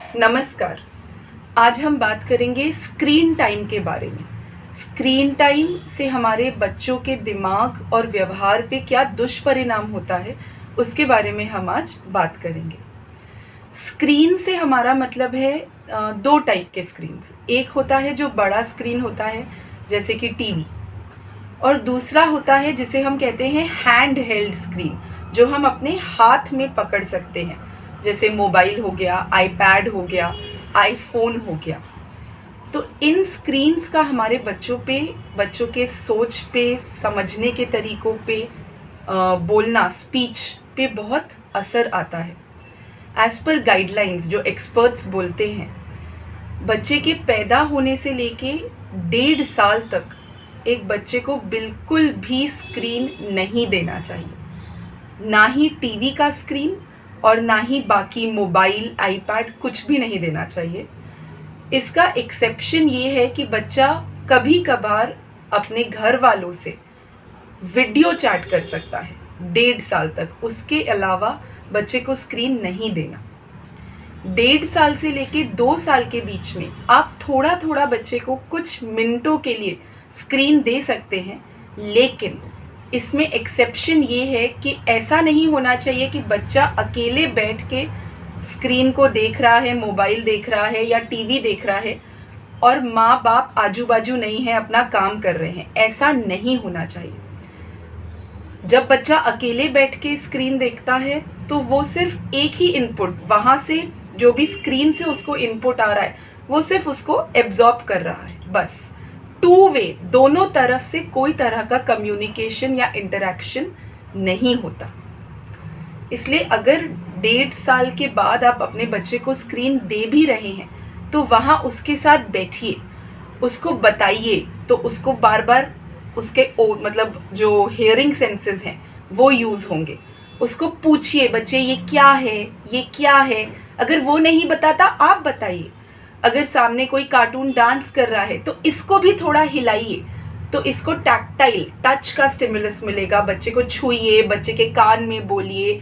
नमस्कार। आज हम बात करेंगे स्क्रीन टाइम के बारे में। स्क्रीन टाइम से हमारे बच्चों के दिमाग और व्यवहार पे क्या दुष्परिणाम होता है, उसके बारे में हम आज बात करेंगे। स्क्रीन से हमारा मतलब है दो टाइप के स्क्रीन्स। एक होता है जो बड़ा स्क्रीन होता है, जैसे कि टीवी, और दूसरा होता है जिसे हम कहते हैं हैंड हेल्ड स्क्रीन, जो हम अपने हाथ में पकड़ सकते हैं, जैसे मोबाइल हो गया, आईपैड हो गया, आईफोन हो गया। तो इन स्क्रीन्स का हमारे बच्चों के सोच पे, समझने के तरीकों पे, बोलना, स्पीच पे बहुत असर आता है। एज पर गाइडलाइंस, जो एक्सपर्ट्स बोलते हैं, बच्चे के पैदा होने से लेके 1.5 साल तक एक बच्चे को बिल्कुल भी स्क्रीन नहीं देना चाहिए। ना ही टीवी का स्क्रीन और ना ही बाकी मोबाइल, आईपैड, कुछ भी नहीं देना चाहिए। इसका एक्सेप्शन ये है कि बच्चा कभी कभार अपने घर वालों से वीडियो चैट कर सकता है 1.5 साल तक। उसके अलावा बच्चे को स्क्रीन नहीं देना। 1.5 साल से लेके 2 साल के बीच में आप थोड़ा थोड़ा बच्चे को कुछ मिनटों के लिए स्क्रीन दे सकते हैं, लेकिन इसमें एक्सेप्शन ये है कि ऐसा नहीं होना चाहिए कि बच्चा अकेले बैठ के स्क्रीन को देख रहा है, मोबाइल देख रहा है या टीवी देख रहा है और माँ बाप आजू बाजू नहीं है, अपना काम कर रहे हैं। ऐसा नहीं होना चाहिए। जब बच्चा अकेले बैठ के स्क्रीन देखता है तो वो सिर्फ एक ही इनपुट, वहाँ से जो भी स्क्रीन से उसको इनपुट आ रहा है, वो सिर्फ उसको एब्जॉर्ब कर रहा है, बस। टू वे, दोनों तरफ से कोई तरह का कम्युनिकेशन या इंटरेक्शन नहीं होता। इसलिए अगर 1.5 साल के बाद आप अपने बच्चे को स्क्रीन दे भी रहे हैं तो वहाँ उसके साथ बैठिए, उसको बताइए, तो उसको बार बार उसके मतलब जो हियरिंग सेंसेस हैं वो यूज़ होंगे। उसको पूछिए, बच्चे ये क्या है, ये क्या है। अगर वो नहीं बताता, आप बताइए। अगर सामने कोई कार्टून डांस कर रहा है तो इसको भी थोड़ा हिलाइए, तो इसको टैक्टाइल, टच का स्टिमुलस मिलेगा। बच्चे को छूइए, बच्चे के कान में बोलिए,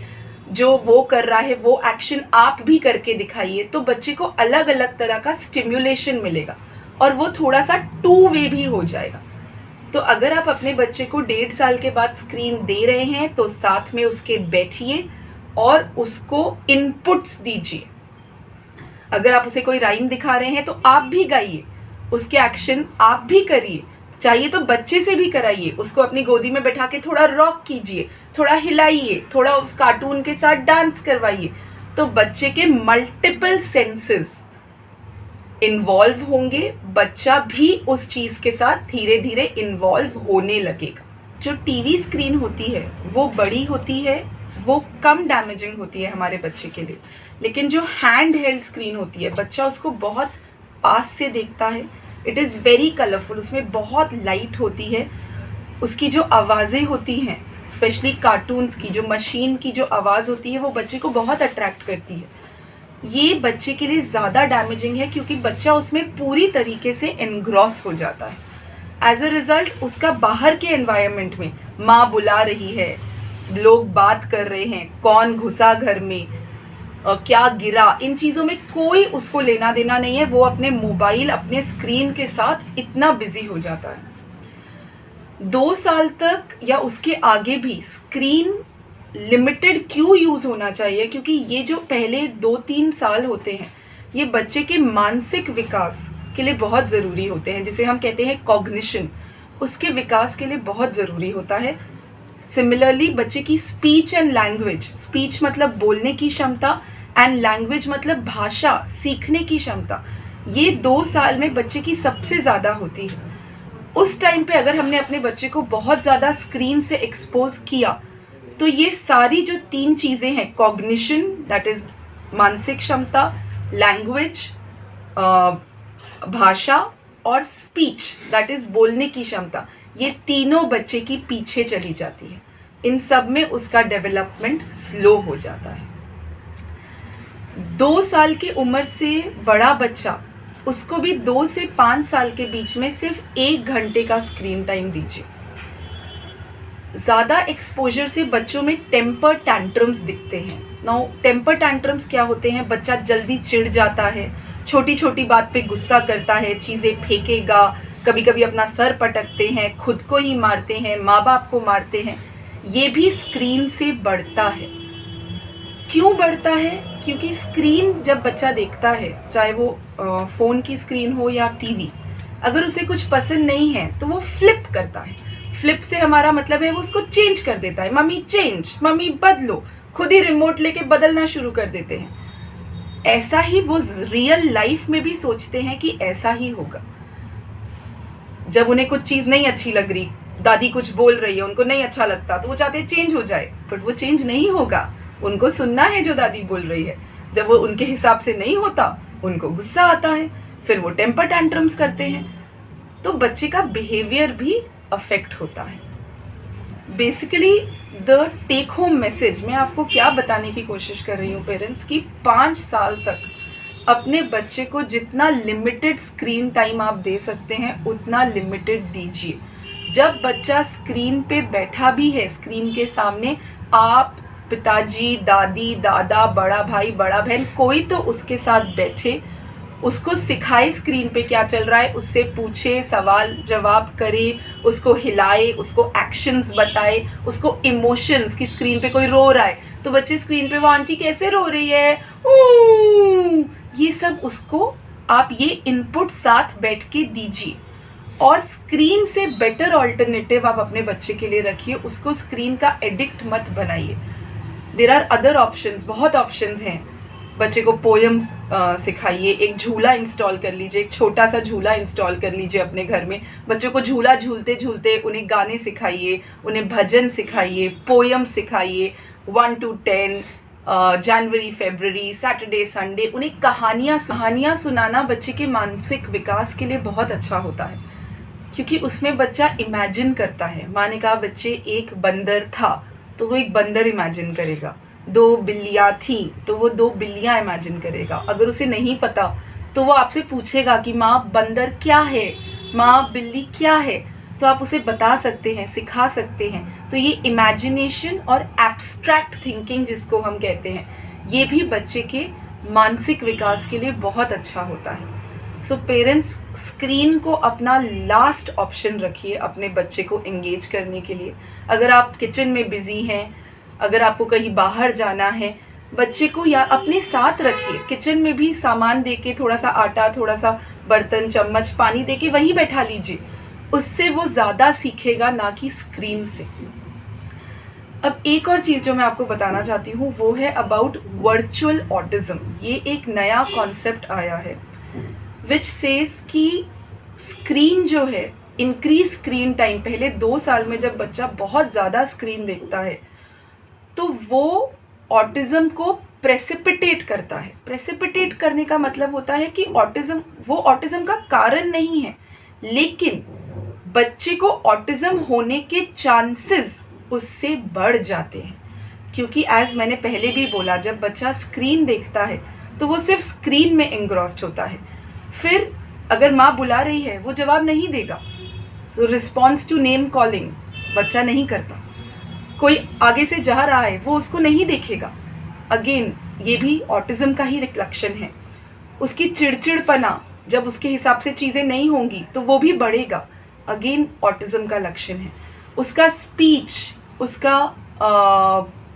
जो वो कर रहा है वो एक्शन आप भी करके दिखाइए, तो बच्चे को अलग अलग तरह का स्टिम्युलेशन मिलेगा और वो थोड़ा सा टू वे भी हो जाएगा। तो अगर आप अपने बच्चे को 1.5 साल के बाद स्क्रीन दे रहे हैं तो साथ में उसके बैठिए और उसको इनपुट्स दीजिए। अगर आप उसे कोई राइम दिखा रहे हैं तो आप भी गाइए, उसके एक्शन आप भी करिए। चाहिए तो बच्चे से भी कराइए, उसको अपनी गोदी में बैठा के थोड़ा रॉक कीजिए, थोड़ा हिलाइए, थोड़ा उस कार्टून के साथ डांस करवाइए। तो बच्चे के मल्टीपल सेंसेस इन्वॉल्व होंगे, बच्चा भी उस चीज के साथ धीरे धीरे इन्वॉल्व होने लगेगा। जो टीवी स्क्रीन होती है वो बड़ी होती है, वो कम डैमेजिंग होती है हमारे बच्चे के लिए, लेकिन जो हैंड हेल्ड स्क्रीन होती है, बच्चा उसको बहुत पास से देखता है। इट इज़ वेरी कलरफुल, उसमें बहुत लाइट होती है, उसकी जो आवाज़ें होती हैं, स्पेशली कार्टून्स की जो मशीन की जो आवाज़ होती है, वो बच्चे को बहुत अट्रैक्ट करती है। ये बच्चे के लिए ज़्यादा डैमेजिंग है क्योंकि बच्चा उसमें पूरी तरीके से एनग्रॉस हो जाता है। एज अ रिजल्ट उसका बाहर के एनवायरनमेंट में माँ बुला रही है, लोग बात कर रहे हैं, कौन घुसा घर में, क्या गिरा, इन चीज़ों में कोई उसको लेना देना नहीं है। वो अपने मोबाइल, अपने स्क्रीन के साथ इतना बिजी हो जाता है। 2 साल तक या उसके आगे भी स्क्रीन लिमिटेड क्यों यूज़ होना चाहिए? क्योंकि ये जो पहले 2-3 साल होते हैं, ये बच्चे के मानसिक विकास के लिए बहुत ज़रूरी होते हैं, जिसे हम कहते हैं कॉग्निशन। उसके विकास के लिए बहुत ज़रूरी होता है। सिमिलरली बच्चे की स्पीच एंड लैंग्वेज, स्पीच मतलब बोलने की क्षमता, एंड लैंग्वेज मतलब भाषा सीखने की क्षमता, ये 2 साल में बच्चे की सबसे ज़्यादा होती है। उस टाइम पे अगर हमने अपने बच्चे को बहुत ज़्यादा स्क्रीन से एक्सपोज किया तो ये सारी जो 3 चीज़ें हैं, कॉग्निशन दैट इज़ मानसिक क्षमता, लैंग्वेज भाषा, और स्पीच दैट इज़ बोलने की क्षमता, ये तीनों बच्चे की पीछे चली जाती है। इन सब में उसका डेवलपमेंट स्लो हो जाता है। 2 साल की उम्र से बड़ा बच्चा, उसको भी 2 से 5 साल के बीच में सिर्फ 1 घंटे का स्क्रीन टाइम दीजिए। ज़्यादा एक्सपोजर से बच्चों में टेम्पर टैंट्रम्स दिखते हैं, नाउ टेम्पर टैंट्रम्स क्या होते हैं? बच्चा जल्दी चिढ़ जाता है, छोटी छोटी बात पे गुस्सा करता है, चीज़ें फेंकेगा, कभी कभी अपना सर पटकते हैं, खुद को ही मारते हैं, माँ बाप को मारते हैं। ये भी स्क्रीन से बढ़ता है। क्यों बढ़ता है? क्योंकि स्क्रीन जब बच्चा देखता है, चाहे वो फ़ोन की स्क्रीन हो या टीवी, अगर उसे कुछ पसंद नहीं है तो वो फ्लिप करता है। फ्लिप से हमारा मतलब है वो उसको चेंज कर देता है, मम्मी चेंज, मम्मी बदलो, खुद ही रिमोट लेके बदलना शुरू कर देते हैं। ऐसा ही वो रियल लाइफ में भी सोचते हैं कि ऐसा ही होगा। जब उन्हें कुछ चीज़ नहीं अच्छी लग रही, दादी कुछ बोल रही है, उनको नहीं अच्छा लगता, तो वो चाहते हैं चेंज हो जाए, बट वो चेंज नहीं होगा। उनको सुनना है जो दादी बोल रही है। जब वो उनके हिसाब से नहीं होता, उनको गुस्सा आता है, फिर वो टेम्पर टैंट्रम्स करते हैं। तो बच्चे का बिहेवियर भी अफेक्ट होता है। Basically the take home message मैं आपको क्या बताने की कोशिश कर रही हूँ पेरेंट्स, कि 5 साल तक अपने बच्चे को जितना लिमिटेड स्क्रीन टाइम आप दे सकते हैं उतना लिमिटेड दीजिए। जब बच्चा स्क्रीन पे बैठा भी है, स्क्रीन के सामने, आप पिताजी, दादी, दादा, बड़ा भाई, बड़ा बहन, कोई तो उसके साथ बैठे, उसको सिखाए स्क्रीन पे क्या चल रहा है, उससे पूछे, सवाल जवाब करे, उसको हिलाए, उसको एक्शंस बताए, उसको इमोशंस, कि स्क्रीन पे कोई रो रहा है तो बच्चे स्क्रीन पे वो आंटी कैसे रो रही है, ये सब उसको आप ये इनपुट साथ बैठ के दीजिए। और स्क्रीन से बेटर ऑल्टरनेटिव आप अपने बच्चे के लिए रखिए, उसको स्क्रीन का एडिक्ट मत बनाइए। देयर आर अदर ऑप्शंस, बहुत ऑप्शंस हैं। बच्चे को पोएम्स सिखाइए, एक झूला इंस्टॉल कर लीजिए, एक छोटा सा झूला इंस्टॉल कर लीजिए अपने घर में। बच्चों को झूला झूलते झूलते उन्हें गाने सिखाइए, उन्हें भजन सिखाइए, पोएम सिखाइए, 1 to 10, January, February, Saturday, Sunday, उन्हें कहानियाँ सुनाना बच्चे के मानसिक विकास के लिए बहुत अच्छा होता है, क्योंकि उसमें बच्चा इमेजिन करता है। माँ ने कहा बच्चे एक बंदर था, तो वो एक बंदर इमेजिन करेगा। 2 बिल्लियाँ थीं, तो वो 2 बिल्लियाँ इमेजिन करेगा। अगर उसे नहीं पता तो वो आपसे पूछेगा कि माँ बंदर क्या है, माँ बिल्ली क्या है, तो आप उसे बता सकते हैं, सिखा सकते हैं। तो ये इमेजिनेशन और एब्स्ट्रैक्ट थिंकिंग जिसको हम कहते हैं, ये भी बच्चे के मानसिक विकास के लिए बहुत अच्छा होता है। सो पेरेंट्स, स्क्रीन को अपना लास्ट ऑप्शन रखिए अपने बच्चे को एंगेज करने के लिए। अगर आप किचन में बिजी हैं, अगर आपको कहीं बाहर जाना है, बच्चे को या अपने साथ रखिए। किचन में भी सामान देके, थोड़ा सा आटा, थोड़ा सा बर्तन, चम्मच, पानी देके वहीं बैठा लीजिए। उससे वो ज़्यादा सीखेगा, ना कि स्क्रीन से। अब एक और चीज़ जो मैं आपको बताना चाहती हूँ वो है अबाउट वर्चुअल ऑटिज्म। ये एक नया कॉन्सेप्ट आया है विच सेज कि स्क्रीन जो है, इंक्रीज स्क्रीन टाइम, पहले 2 साल में जब बच्चा बहुत ज़्यादा स्क्रीन देखता है तो वो ऑटिज्म को प्रेसिपिटेट करता है। प्रेसिपिटेट करने का मतलब होता है कि ऑटिज्म का कारण नहीं है, लेकिन बच्चे को ऑटिज्म होने के चांसेस उससे बढ़ जाते हैं। क्योंकि एज मैंने पहले भी बोला, जब बच्चा स्क्रीन देखता है तो वो सिर्फ स्क्रीन में एंग्रॉस्ड होता है। फिर अगर माँ बुला रही है वो जवाब नहीं देगा, सो रिस्पॉन्स टू नेम कॉलिंग बच्चा नहीं करता। कोई आगे से जा रहा है वो उसको नहीं देखेगा, अगेन ये भी ऑटिज्म का ही रिफ्लेक्शन है। उसकी चिड़चिड़पना, जब उसके हिसाब से चीज़ें नहीं होंगी तो वो भी बढ़ेगा, अगेन ऑटिज्म का लक्षण है। उसका स्पीच, उसका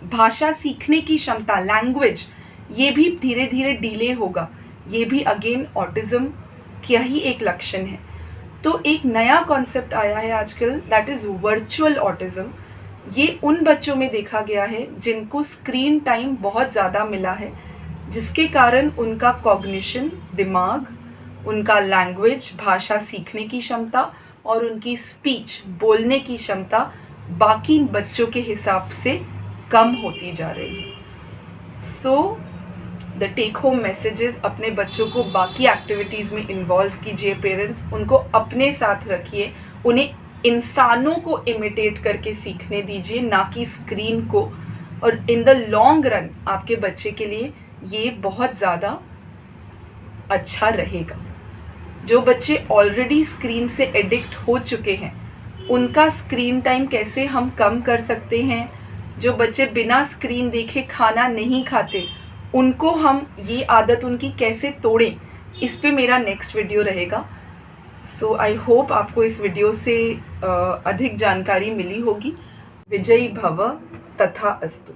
भाषा सीखने की क्षमता, लैंग्वेज, ये भी धीरे धीरे डिले होगा, ये भी अगेन ऑटिज्म का ही एक लक्षण है। तो एक नया कॉन्सेप्ट आया है आजकल, दैट इज़ वर्चुअल ऑटिज्म। ये उन बच्चों में देखा गया है जिनको स्क्रीन टाइम बहुत ज़्यादा मिला है, जिसके कारण उनका कॉग्निशन, दिमाग, उनका लैंग्वेज, भाषा सीखने की क्षमता और उनकी स्पीच, बोलने की क्षमता बाकी बच्चों के हिसाब से कम होती जा रही है। So the take home messages, अपने बच्चों को बाकी एक्टिविटीज़ में इन्वॉल्व कीजिए पेरेंट्स, उनको अपने साथ रखिए, उन्हें इंसानों को इमिटेट करके सीखने दीजिए, ना कि स्क्रीन को। और इन द लॉन्ग रन आपके बच्चे के लिए ये बहुत ज़्यादा अच्छा रहेगा। जो बच्चे ऑलरेडी स्क्रीन से एडिक्ट हो चुके हैं, उनका स्क्रीन टाइम कैसे हम कम कर सकते हैं, जो बच्चे बिना स्क्रीन देखे खाना नहीं खाते, उनको हम ये आदत उनकी कैसे तोड़ें, इस पे मेरा नेक्स्ट वीडियो रहेगा। सो आई होप आपको इस वीडियो से अधिक जानकारी मिली होगी। विजयी भव तथा अस्तु।